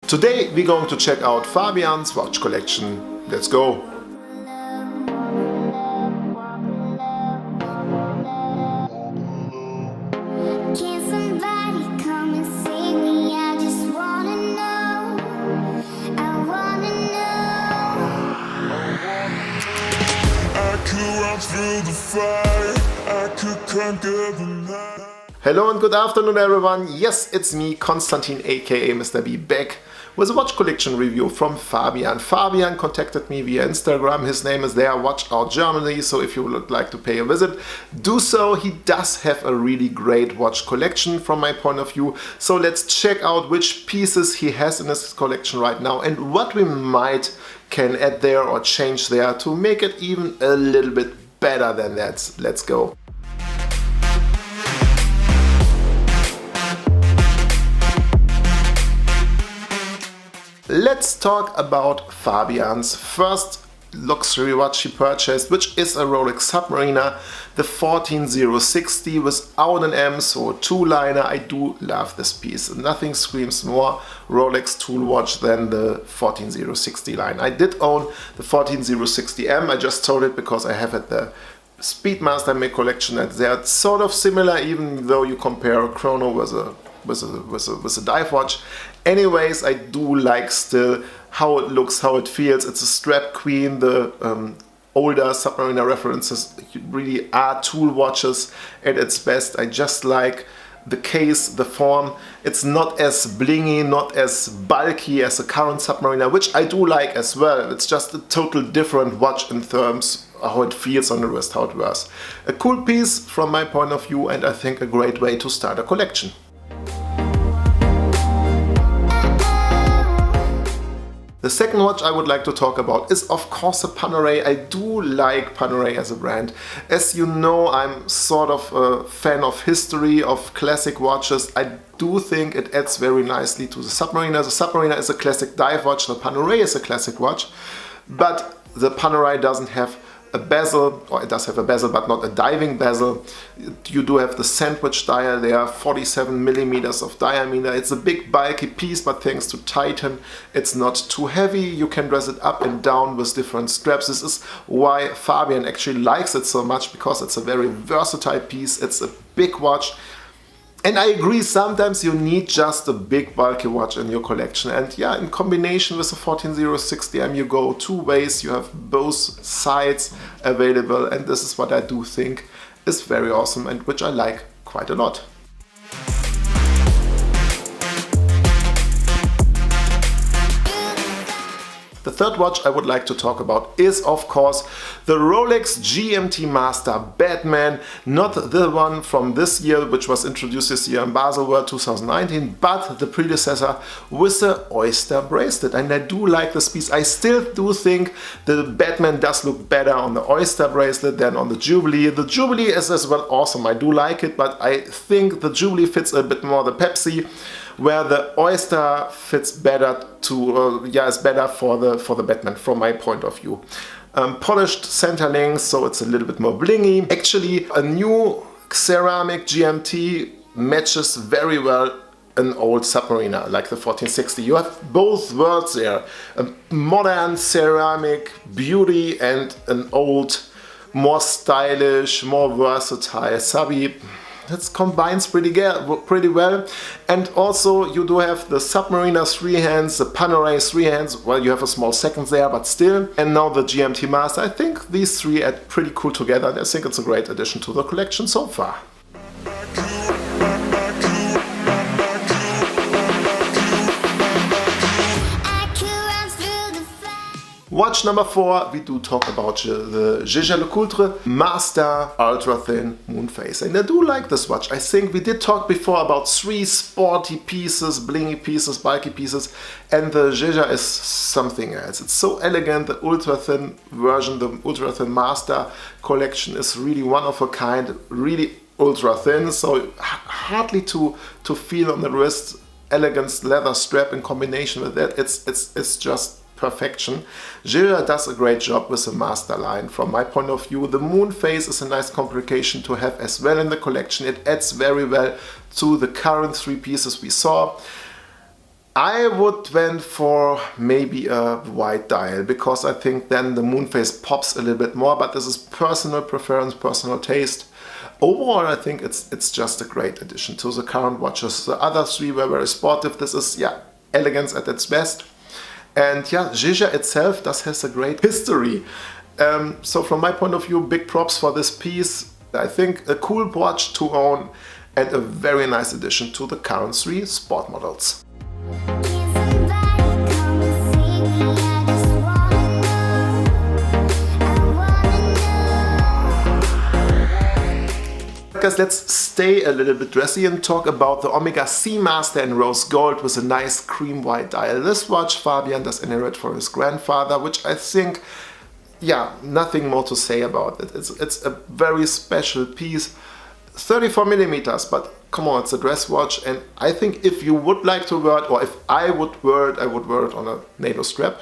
Today we're going to check out Fabian's watch collection. Let's go! Hello and good afternoon everyone. Yes, it's me, Konstantin aka Mr. B, back with a watch collection review from Fabian. Fabian contacted me via Instagram. His name is there, Watch Out Germany, so if you would like to pay a visit, do so. He does have a really great watch collection from my point of view. So let's check out which pieces he has in his collection right now and what we might can add there or change there to make it even a little bit better than that. Let's go. Let's talk about Fabian's first luxury watch he purchased, which is a Rolex Submariner, the 14060 without an M, so a two-liner. I do love this piece. Nothing screams more Rolex tool watch than the 14060 line. I did own the 14060M, I just sold it because I have it the Speedmaster Make collection and they're sort of similar, even though you compare a chrono with a dive watch. Anyways, I do like still how it looks, how it feels. It's a strap queen. The older Submariner references really are tool watches at its best. I just like the case, the form. It's not as blingy, not as bulky as the current Submariner, which I do like as well. It's just a total different watch in terms of how it feels on the wrist, how it wears. A cool piece from my point of view, and I think a great way to start a collection. The second watch I would like to talk about is of course a Panerai. I do like Panerai as a brand. As you know, I'm sort of a fan of history, of classic watches. I do think it adds very nicely to the Submariner. The Submariner is a classic dive watch, the Panerai is a classic watch, but the Panerai doesn't have a bezel, or it does have a bezel but not a diving bezel. You do have the sandwich dial there, 47 millimeters of diameter. It's a big bulky piece, but thanks to Titan it's not too heavy. You can dress it up and down with different straps. This is why Fabian actually likes it so much, because it's a very versatile piece. It's a big watch. And I agree, sometimes you need just a big bulky watch in your collection, and yeah, in combination with the 14060M you go two ways. You have both sides available, and this is what I do think is very awesome and which I like quite a lot. The third watch I would like to talk about is of course the Rolex GMT Master Batman, not the one from this year which was introduced this year in Basel World 2019, but the predecessor with the oyster bracelet. And I do like this piece. I still do think the Batman does look better on the oyster bracelet than on the Jubilee. The Jubilee is as well awesome, I do like it, but I think the Jubilee fits a bit more the Pepsi, where the oyster fits better to, is better for the Batman from my point of view. Polished center links, so it's a little bit more blingy. Actually, a new ceramic GMT matches very well an old Submariner like the 1460. You have both worlds there, a modern ceramic beauty and an old, more stylish, more versatile subby. That combines pretty well. And also you do have the Submariner 3 hands, the Panerai 3 hands. Well, you have a small second there, but still. And now the GMT Master. I think these three add pretty cool together, and I think it's a great addition to the collection so far. Watch number 4, we do talk about the JLC Master Ultra Thin Moon Phase. And I do like this watch. I think we did talk before about 3 sporty pieces, blingy pieces, bulky pieces, and the JLC is something else. It's so elegant. The ultra thin version, the ultra thin Master collection is really one of a kind, really ultra thin, so hardly to feel on the wrist. Elegant leather strap in combination with that, it's just perfection. JLC does a great job with the Master line from my point of view. The moon phase is a nice complication to have as well in the collection. It adds very well to the current 3 pieces we saw. I would went for maybe a white dial, because I think then the moon phase pops a little bit more, but this is personal preference, personal taste. Overall, I think it's just a great addition to the current watches. The other three were very sportive. This is, yeah, elegance at its best. And yeah, Jaeger itself does has a great history. So from my point of view, big props for this piece. I think a cool watch to own and a very nice addition to the current three sport models. Guys, let's stay a little bit dressy and talk about the Omega Seamaster in rose gold with a nice cream white dial. This watch Fabian does inherit for his grandfather, which I think, yeah, nothing more to say about it. It's a very special piece. 34 millimeters, but come on, it's a dress watch, and I think if you would like to wear it, or if I would wear it, I would wear it on a NATO strap.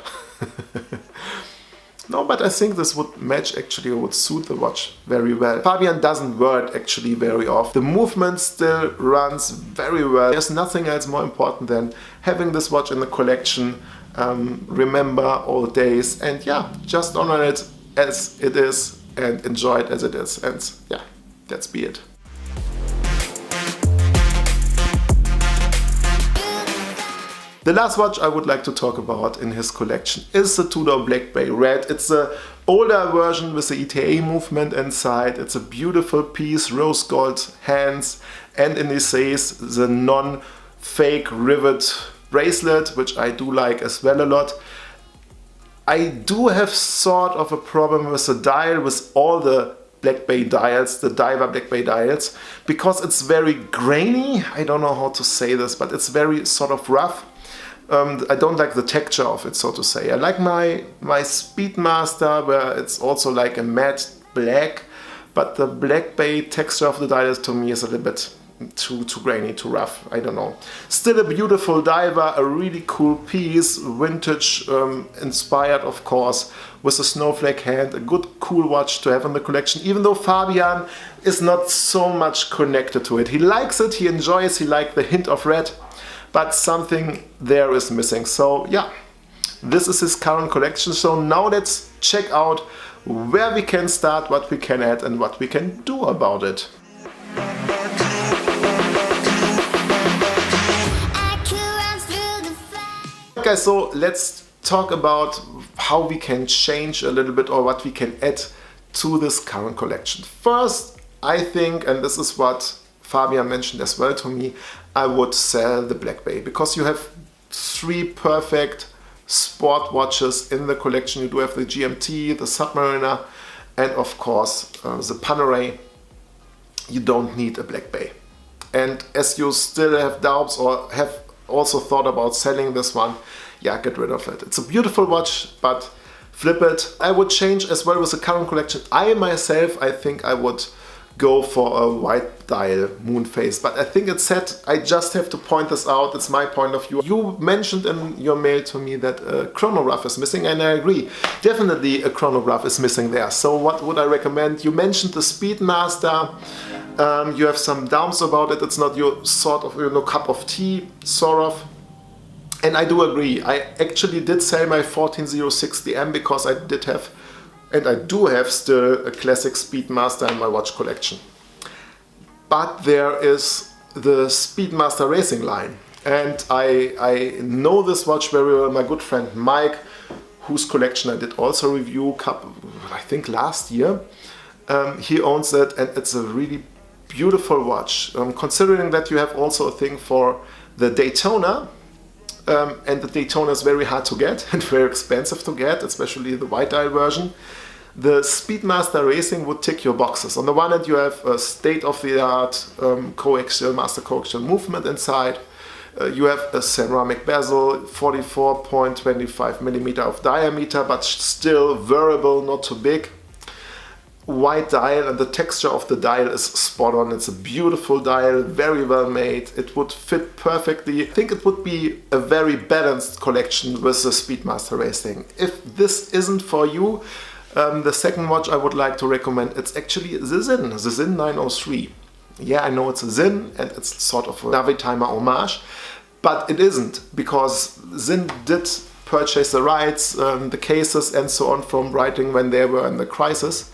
No, but I think this would match, actually, would suit the watch very well. Fabian doesn't wear it actually very often. The movement still runs very well. There's nothing else more important than having this watch in the collection. Remember old days, and yeah, just honor it as it is and enjoy it as it is, and yeah, that's be it. The last watch I would like to talk about in his collection is the Tudor Black Bay Red. It's an older version with the ETA movement inside. It's a beautiful piece, rose gold hands, and in this case the non-fake rivet bracelet, which I do like as well a lot. I do have sort of a problem with the dial, with all the Black Bay dials, the diver Black Bay dials, because it's very grainy. I don't know how to say this, but it's very sort of rough. I don't like the texture of it, so to say. I like my Speedmaster, where it's also like a matte black, but the Black Bay texture of the dial to me is a little bit too grainy, too rough. I don't know. Still a beautiful diver, a really cool piece, vintage inspired, of course, with a snowflake hand. A good, cool watch to have in the collection, even though Fabian is not so much connected to it. He likes it, he enjoys, he likes the hint of red, but something there is missing. So yeah, this is his current collection. So now let's check out where we can start, what we can add, and what we can do about it. Okay, so let's talk about how we can change a little bit, or what we can add to this current collection. First, I think, and this is what Fabian mentioned as well to me, I would sell the Black Bay, because you have three perfect sport watches in the collection. You do have the GMT, the Submariner, and of course the Panerai. You don't need a Black Bay. And as you still have doubts, or have also thought about selling this one, yeah, get rid of it. It's a beautiful watch, but flip it. I would change as well with the current collection. I myself, I think I would go for a white dial moon phase, but I think it's set. I just have to point this out. It's my point of view. You mentioned in your mail to me that a chronograph is missing, and I agree. Definitely a chronograph is missing there. So what would I recommend? You mentioned the Speedmaster. You have some doubts about it. It's not your sort of, you know, cup of tea, sort of. And I do agree. I actually did sell my 14060M because I did have, and I do have still, a classic Speedmaster in my watch collection. But there is the Speedmaster racing line. And I know this watch very well. My good friend Mike, whose collection I did also review, I think last year, he owns it, and it's a really beautiful watch. Considering that you have also a thing for the Daytona, and the Daytona is very hard to get and very expensive to get, especially the white dial version. The Speedmaster Racing would tick your boxes. On the one hand, you have a state-of-the-art coaxial, master coaxial movement inside. You have a ceramic bezel, 44.25 millimeter of diameter, but still wearable, not too big. White dial, and the texture of the dial is spot on. It's a beautiful dial, very well made. It would fit perfectly. I think it would be a very balanced collection with the Speedmaster Racing. If this isn't for you, the second watch I would like to recommend, it's actually the Zinn 903. Yeah, I know it's a Zinn, and it's sort of a Navitimer homage, But it isn't, because Sinn did purchase the rights, the cases and so on from Breitling when they were in the crisis,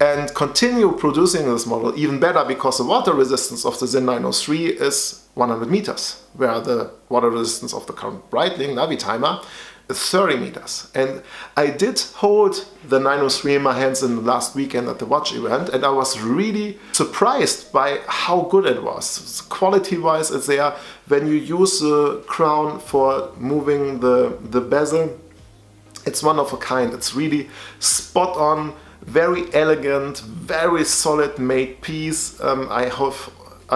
and continue producing this model even better, because the water resistance of the Sinn 903 is 100 meters, where the water resistance of the current Breitling Navitimer is 30 meters. And I did hold the 903 in my hands in the last weekend at the watch event, and I was really surprised by how good it was. Quality-wise, it's there. When you use the crown for moving the bezel, it's one of a kind. It's really spot on, very elegant, very solid made piece. I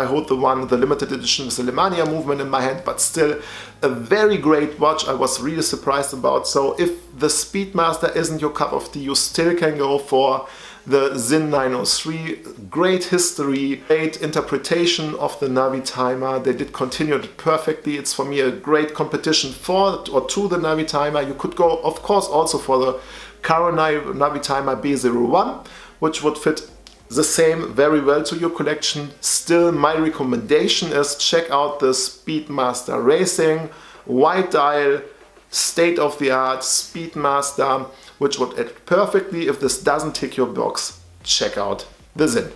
hold the limited edition with the Lemania movement in my hand, but still a very great watch. I was really surprised about. So if the Speedmaster isn't your cup of tea, you still can go for the Sinn 903. Great history, great interpretation of the Navitimer. They did continue it perfectly. It's for me a great competition for or to the Navitimer. You could go, of course, also for the current Navitimer B01, which would fit the same very well to your collection. Still, my recommendation is check out the Speedmaster Racing, white dial, state-of-the-art Speedmaster, which would add perfectly. If this doesn't tick your box, check out the Sinn.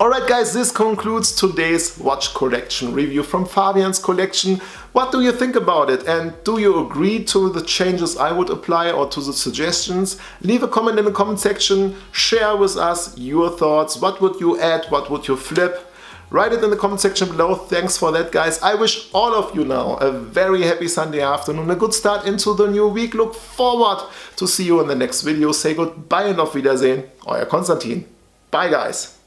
Alright guys, this concludes today's watch collection review from Fabian's collection. What do you think about it, and do you agree to the changes I would apply or to the suggestions? Leave a comment in the comment section, share with us your thoughts. What would you add, what would you flip? Write it in the comment section below. Thanks for that, guys. I wish all of you now a very happy Sunday afternoon, a good start into the new week. Look forward to see you in the next video. Say goodbye and auf Wiedersehen. Euer Konstantin. Bye guys.